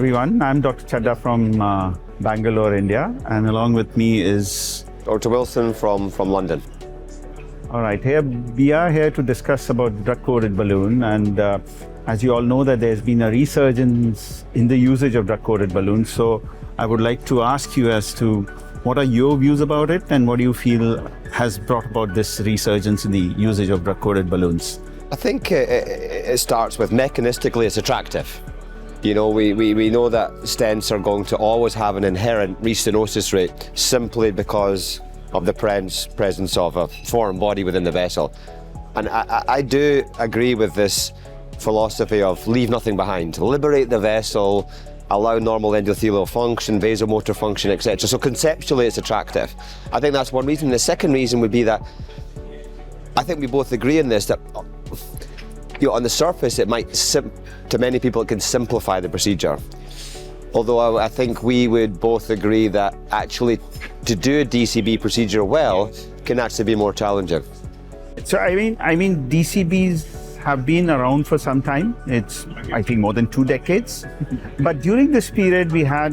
everyone. I'm Dr. Chadha from Bangalore, India, and along with me is Dr. Wilson from London. All right, we are here to discuss about drug-coated balloon, and as you all know that there's been a resurgence in the usage of drug-coated balloons. So I would like to ask you as to what are your views about it, and what do you feel has brought about this resurgence in the usage of drug-coated balloons? I think it starts with mechanistically it's attractive. You know, we know that stents are going to always have an inherent restenosis rate simply because of the presence of a foreign body within the vessel. And I do agree with this philosophy of leave nothing behind, liberate the vessel, allow normal endothelial function, vasomotor function, etc. So conceptually it's attractive. I think that's one reason. The second reason would be that I think we both agree in this, that on the surface it might, to many people it can simplify the procedure. Although I think we would both agree that actually to do a DCB procedure well can actually be more challenging. So I mean DCBs have been around for some time. It's, I think, more than 2 decades. But during this period we had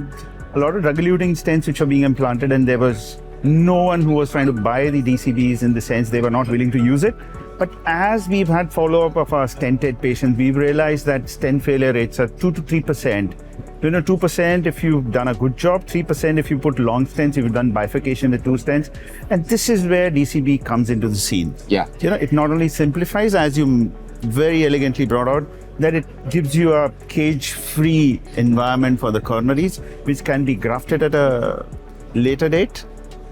a lot of drug-eluting stents which were being implanted, and there was no one who was trying to buy the DCBs, in the sense they were not willing to use it. But as we've had follow-up of our stented patients, we've realized that stent failure rates are 2 to 3%. 2% if you've done a good job, 3% if you put long stents, if you've done bifurcation with 2 stents. And this is where DCB comes into the scene. Yeah. It not only simplifies, as you very elegantly brought out, that it gives you a cage-free environment for the coronaries, which can be grafted at a later date,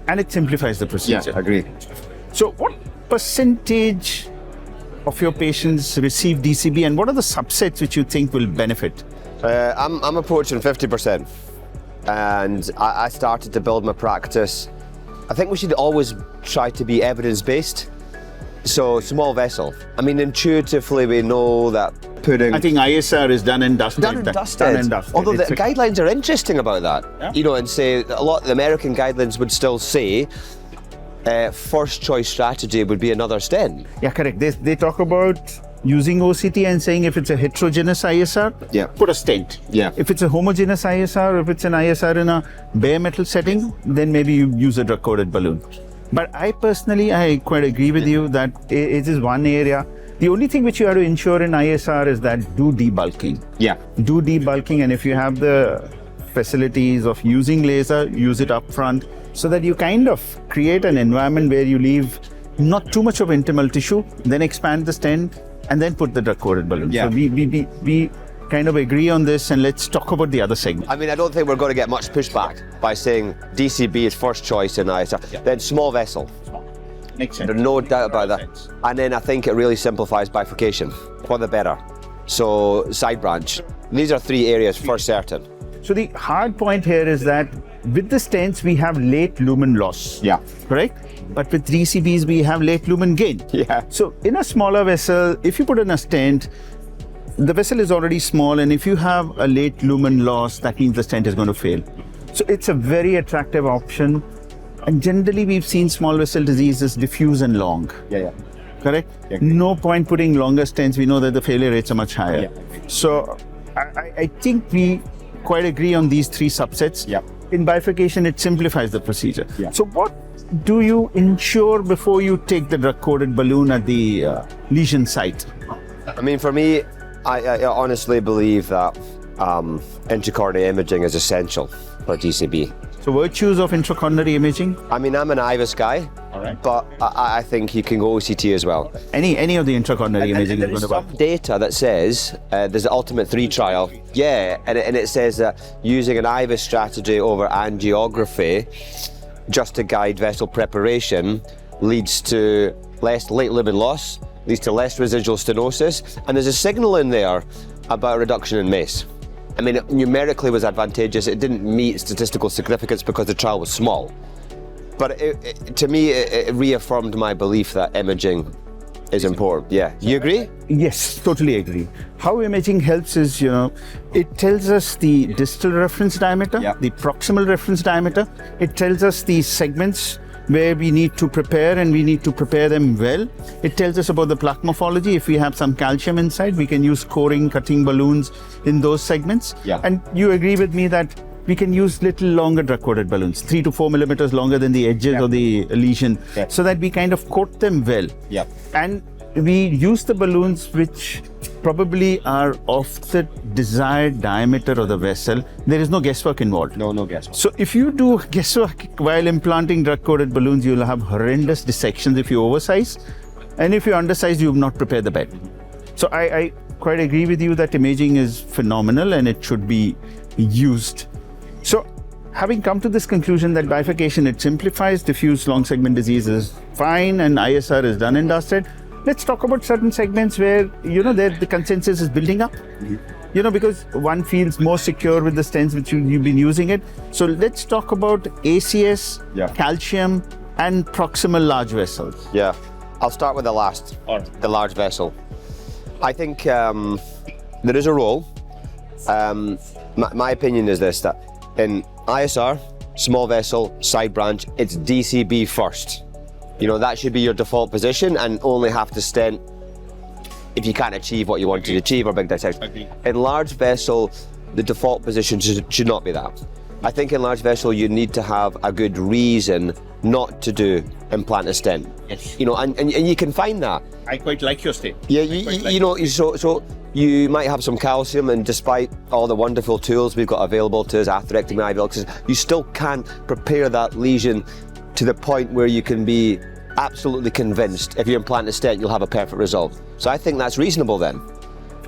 and it simplifies the procedure. Yeah, agreed. So what percentage of your patients receive DCB, and what are the subsets which you think will benefit? I'm approaching 50%, and I started to build my practice. I think we should always try to be evidence-based. So small vessel. I mean, intuitively we know that putting... I think ISR is done and dusted. Done and dusted. Although the guidelines are interesting about that. Yeah. And say a lot of the American guidelines would still say first choice strategy would be another stent. Yeah, correct. They talk about using OCT and saying if it's a heterogeneous ISR, put a stent. Yeah. If it's a homogeneous ISR, if it's an ISR in a bare metal setting, then maybe you use a drug-coated balloon. But I quite agree with you that it is one area. The only thing which you have to ensure in ISR is that do debulking. Yeah. Do debulking, and if you have the facilities of using laser, use it up front, so that you kind of create an environment where you leave not too much of intimal tissue, then expand the stent, and then put the drug-coated balloon. Yeah. So we kind of agree on this, and let's talk about the other segment. I mean, I don't think we're going to get much pushback by saying DCB is first choice in ISR. Yeah. Then small vessel. Makes sense. There's no doubt about that. And then I think it really simplifies bifurcation for the better. So side branch. These are 3 areas for certain. So the hard point here is that with the stents we have late lumen loss. Yeah. Correct? But with DCBs we have late lumen gain. Yeah. So in a smaller vessel, if you put in a stent, the vessel is already small, and if you have a late lumen loss, that means the stent is going to fail. So it's a very attractive option. And generally we've seen small vessel diseases diffuse and long. Yeah. Correct? Yeah. No point putting longer stents. We know that the failure rates are much higher. Yeah. So I think we quite agree on these 3 subsets. Yeah. In bifurcation, it simplifies the procedure. Yeah. So what do you ensure before you take the drug-coated balloon at the lesion site? I mean, for me, I honestly believe that intracoronary imaging is essential for DCB. So virtues of intracoronary imaging? I mean, I'm an IVUS guy, but I think you can go OCT as well. Any of the intracoronary imaging is going to work. Data that says there's the Ultimate 3 trial, and it says that using an IVUS strategy over angiography just to guide vessel preparation leads to less late lumen loss, leads to less residual stenosis, and there's a signal in there about reduction in MACE. I mean, it numerically was advantageous. It didn't meet statistical significance because the trial was small. But to me, it reaffirmed my belief that imaging is important. Yeah. You agree? Yes, totally agree. How imaging helps is, it tells us the distal reference diameter, the proximal reference diameter. It tells us the segments where we need to prepare, and we need to prepare them well. It tells us about the plaque morphology. If we have some calcium inside, we can use scoring, cutting balloons in those segments. Yeah. And you agree with me that we can use little longer drug-coated balloons, 3 to 4 millimeters longer than the edges of the lesion, so that we kind of coat them well. Yeah. And we use the balloons which probably are of the desired diameter of the vessel. There is no guesswork involved. No guesswork. So if you do guesswork while implanting drug-coated balloons, you'll have horrendous dissections if you oversize. And if you undersize, you've not prepared the bed. So I quite agree with you that imaging is phenomenal and it should be used. So having come to this conclusion that bifurcation, it simplifies, diffuse long segment disease is fine, and ISR is done and dusted, let's talk about certain segments where, the consensus is building up. Because one feels more secure with the stents which you've been using it. So let's talk about ACS, calcium, and proximal large vessels. Yeah, I'll start with the last, the large vessel. I think there is a role. My opinion is this, that in ISR, small vessel, side branch, it's DCB first. That should be your default position, and only have to stent if you can't achieve what you want to achieve or big dissection. In large vessel, the default position should not be that. I think in large vessel, you need to have a good reason not to do implant a stent. Yes. And you can find that. I quite like your statement. Yeah, so you might have some calcium, and despite all the wonderful tools we've got available to us, atherectomy, IVL, you still can't prepare that lesion to the point where you can be absolutely convinced if you implant a stent you'll have a perfect result. So I think that's reasonable then.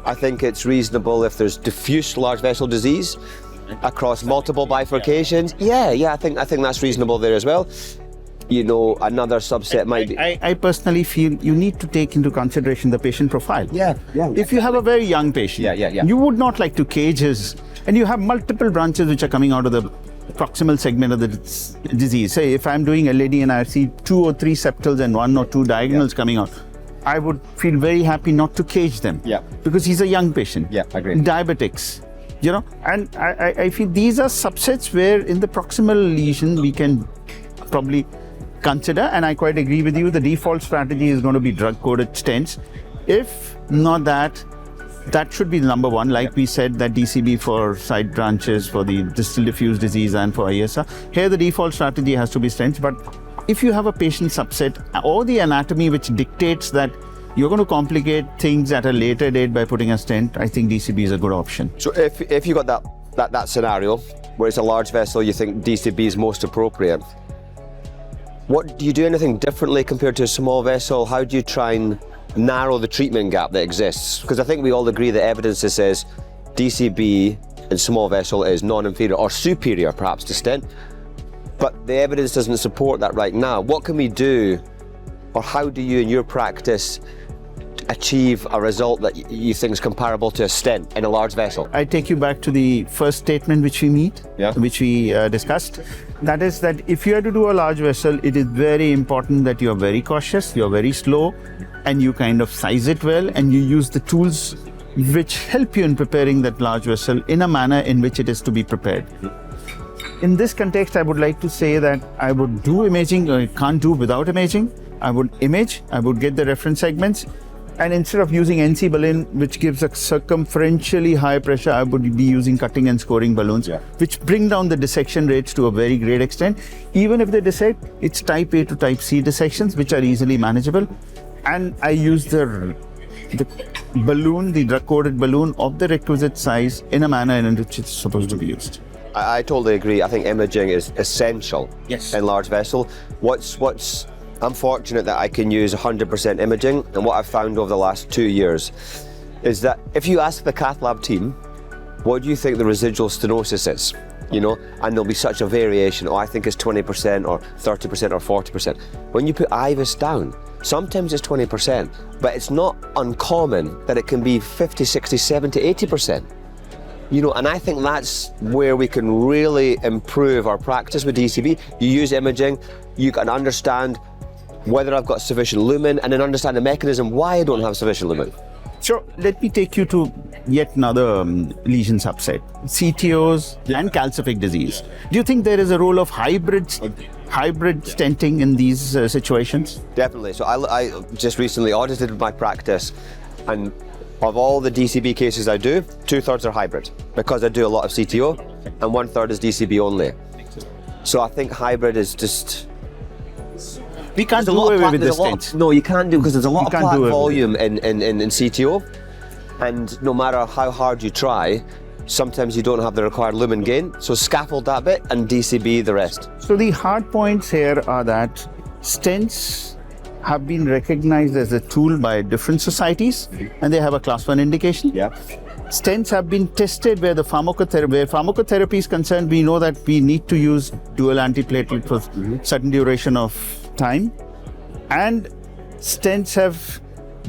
I think it's reasonable if there's diffuse large vessel disease across multiple bifurcations. Yeah, I think that's reasonable there as well. Another subset might be... I personally feel you need to take into consideration the patient profile. Yeah. If you have a very young patient, you would not like to cage his, and you have multiple branches which are coming out of the proximal segment of the disease. Say if I'm doing LAD and I see 2 or 3 septals and 1 or 2 diagonals coming out, I would feel very happy not to cage them. Yeah. Because he's a young patient. Yeah, I agree. Diabetics, and I feel these are subsets where in the proximal lesion we can probably consider, and I quite agree with you, the default strategy is going to be drug-coated stents. If not that should be number one, like we said, that DCB for side branches, for the distal diffuse disease and for ISR. Here the default strategy has to be stents, but if you have a patient subset or the anatomy which dictates that you're going to complicate things at a later date by putting a stent, I think DCB is a good option. So if you got that scenario where it's a large vessel, you think DCB is most appropriate, do you do anything differently compared to a small vessel? How do you try and narrow the treatment gap that exists? Because I think we all agree that evidence that says DCB in small vessel is non-inferior or superior perhaps to stent, but the evidence doesn't support that right now. What can we do, or how do you in your practice achieve a result that you think is comparable to a stent in a large vessel? I take you back to the first statement which we discussed. That is that if you have to do a large vessel, it is very important that you are very cautious, you are very slow, and you kind of size it well, and you use the tools which help you in preparing that large vessel in a manner in which it is to be prepared. In this context, I would like to say that I would do imaging, I can't do without imaging. I would image, I would get the reference segments, and instead of using NC balloon, which gives a circumferentially high pressure, I would be using cutting and scoring balloons, which bring down the dissection rates to a very great extent. Even if they dissect, it's type A to type C dissections, which are easily manageable. And I use the balloon, the drug-coated balloon of the requisite size in a manner in which it's supposed to be used. I totally agree. I think imaging is essential in large vessel. I'm fortunate that I can use 100% imaging, and what I've found over the last 2 years is that if you ask the cath lab team, what do you think the residual stenosis is? And there'll be such a variation. I think it's 20% or 30% or 40%. When you put IVUS down, sometimes it's 20%, but it's not uncommon that it can be 50, 60, 70, 80%. And I think that's where we can really improve our practice with DCB. You use imaging, you can understand whether I've got sufficient lumen, and then understand the mechanism why I don't have sufficient lumen. So let me take you to yet another lesion subset, CTOs and calcific disease. Do you think there is a role of hybrid stenting in these situations? Definitely. So I just recently audited my practice, and of all the DCB cases I do, 2/3 are hybrid because I do a lot of CTO, and 1/3 is DCB only. So I think hybrid is just... We can't do away with the stents. No, you can't do, because there's a lot of plaque volume in CTO, and no matter how hard you try, sometimes you don't have the required lumen gain. So scaffold that bit and DCB the rest. So the hard points here are that stents have been recognized as a tool by different societies, and they have a class 1 indication. Yeah. Stents have been tested where pharmacotherapy is concerned. We know that we need to use dual antiplatelet for certain duration of time, and stents have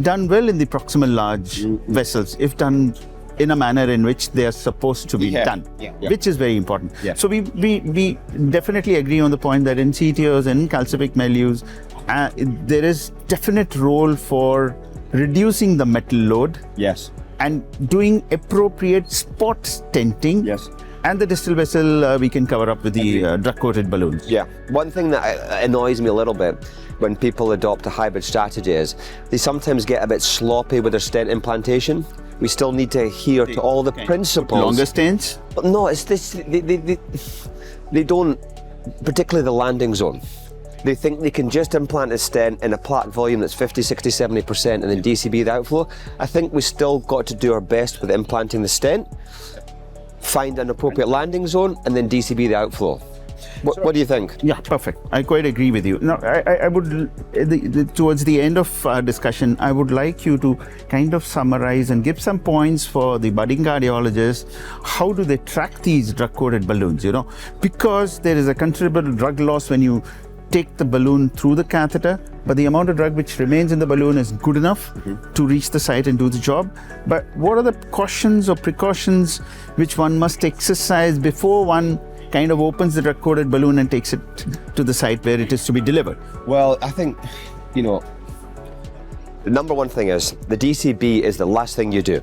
done well in the proximal large vessels if done in a manner in which they are supposed to be done, which is very important. So we definitely agree on the point that in CTOs and calcific milieux, there is definite role for reducing the metal load. Yes. And doing appropriate spot stenting. Yes. And the distal vessel we can cover up with the drug-coated balloons. Yeah. One thing that annoys me a little bit when people adopt a hybrid strategy is they sometimes get a bit sloppy with their stent implantation. We still need to adhere to all the principles. Longer stents? But no, it's this. They don't, particularly the landing zone. They think they can just implant a stent in a plaque volume that's 50, 60, 70% and then DCB the outflow. I think we still got to do our best with implanting the stent, find an appropriate landing zone, and then DCB the outflow. What do you think? Yeah, perfect. I quite agree with you. Now, I would, towards the end of our discussion, I would like you to kind of summarize and give some points for the budding cardiologists. How do they track these drug-coated balloons, Because there is a considerable drug loss when you take the balloon through the catheter, but the amount of drug which remains in the balloon is good enough to reach the site and do the job. But what are the cautions or precautions which one must exercise before one kind of opens the drug-coated balloon and takes it to the site where it is to be delivered? Well, I think, the number one thing is the DCB is the last thing you do.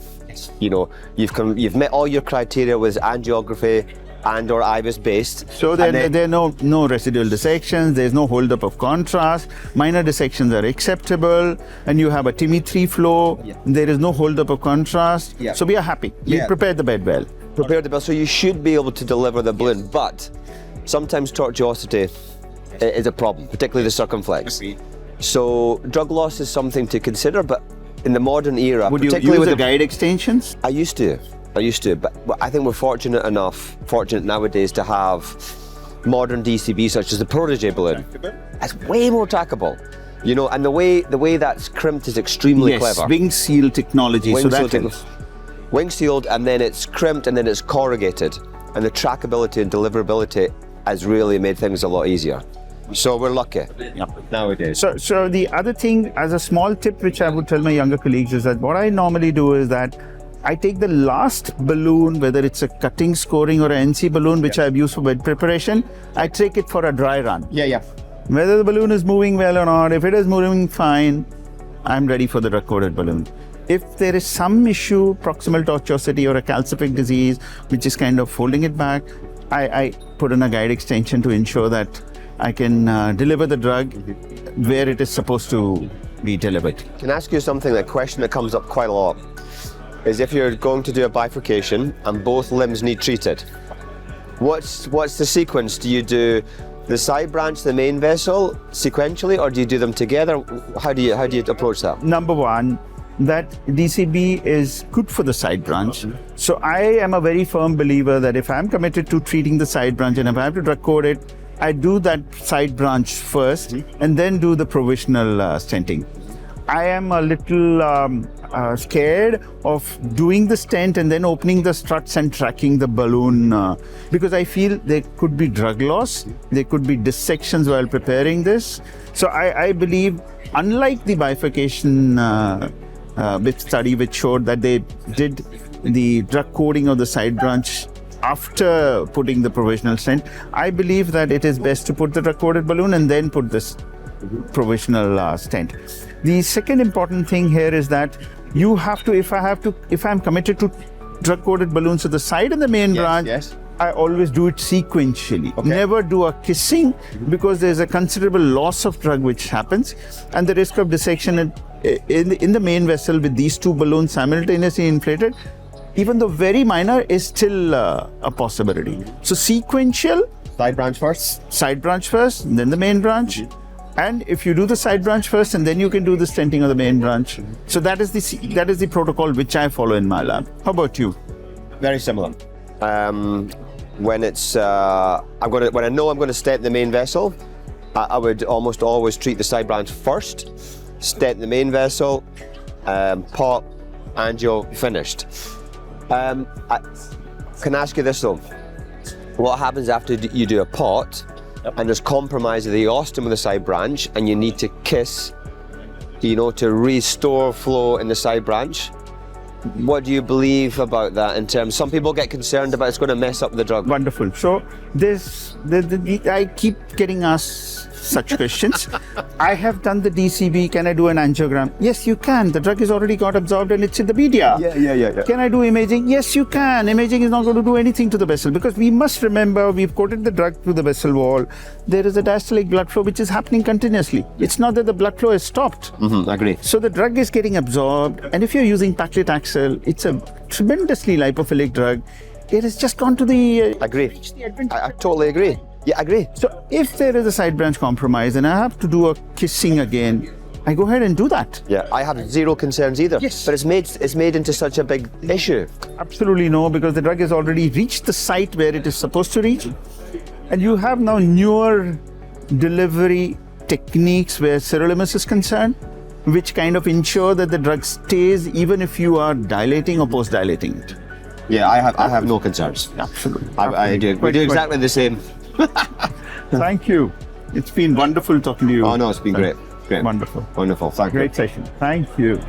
You've met all your criteria with angiography and or IVUS based. So there are no residual dissections, there's no holdup of contrast, minor dissections are acceptable, and you have a TIMI-3 flow, there is no holdup of contrast. So we are happy. We prepared the bed well. Prepared the bed, so you should be able to deliver the balloon, but sometimes tortuosity is a problem, particularly the circumflex. So drug loss is something to consider, but in the modern era, would you use the guide extensions? I used to, but I think we're fortunate nowadays to have modern DCB such as the Protege balloon. It's way more trackable, and the way that's crimped is extremely clever. Wing seal technology, Wing sealed, and then it's crimped, and then it's corrugated, and the trackability and deliverability has really made things a lot easier. So we're lucky nowadays. So the other thing, as a small tip which I would tell my younger colleagues, is that what I normally do is that I take the last balloon, whether it's a cutting, scoring, or an NC balloon, which I've used for bed preparation, I take it for a dry run. Whether the balloon is moving well or not, if it is moving fine, I'm ready for the drug-coated balloon. If there is some issue, proximal tortuosity or a calcific disease, which is kind of holding it back, I put in a guide extension to ensure that I can deliver the drug where it is supposed to be delivered. Can I ask you something, a question that comes up quite a lot, is if you're going to do a bifurcation and both limbs need treated, what's the sequence? Do you do the side branch, the main vessel, sequentially, or do you do them together? How do you approach that? Number one, that DCB is good for the side branch. So I am a very firm believer that if I'm committed to treating the side branch and if I have to drug code it, I do that side branch first and then do the provisional stenting. I am a little scared of doing the stent and then opening the struts and tracking the balloon because I feel there could be drug loss, there could be dissections while preparing this. So I believe, unlike the bifurcation study which showed that they did the drug coding of the side branch after putting the provisional stent, I believe that it is best to put the drug coded balloon and then put this provisional stent. The second important thing here is that You have to, if I'm committed to drug-coated balloons to the side and the main branch, Yes. I always do it sequentially. Okay. Never do a kissing because there's a considerable loss of drug which happens, and the risk of dissection in the main vessel with these two balloons simultaneously inflated, even though very minor, is still a possibility. So sequential, Side branch first. side branch first, then the main branch. And if you do the side branch first, and then you can do the stenting of the main branch. So that is the protocol which I follow in my lab. How about you? Very similar. When it's when I know I'm going to stent the main vessel, I would almost always treat the side branch first, stent the main vessel, pop, angio, finished. I can ask you this though: what happens after you do a pot and there's compromise of the ostium of the side branch, and you need to kiss, to restore flow in the side branch? What do you believe about that in terms? Some people get concerned about it's going to mess up the drug. Wonderful. So I keep getting asked such questions. I have done the DCB. Can I do an angiogram? Yes, you can. The drug is already got absorbed and it's in the media. Yeah. Can I do imaging? Yes, you can. Imaging is not going to do anything to the vessel, because we must remember we've coated the drug to the vessel wall. There is a diastolic blood flow which is happening continuously. It's not that the blood flow has stopped. Agree. So the drug is getting absorbed, and if you're using paclitaxel, it's a tremendously lipophilic drug. It has just gone to the Agree. reached the advent- I totally agree. Yeah, I agree. So if there is a side branch compromise and I have to do a kissing again, I go ahead and do that. Yeah, I have zero concerns either. Yes. But it's made into such a big issue. Absolutely no, because the drug has already reached the site where it is supposed to reach. And you have now newer delivery techniques where sirolimus is concerned, which kind of ensure that the drug stays even if you are dilating or post-dilating it. Yeah, I have no concerns. Absolutely. I do. We do exactly the same. Thank you. It's been wonderful talking to you. Oh no, it's been great. Great. Wonderful. Wonderful. Thank you. Great session. Thank you.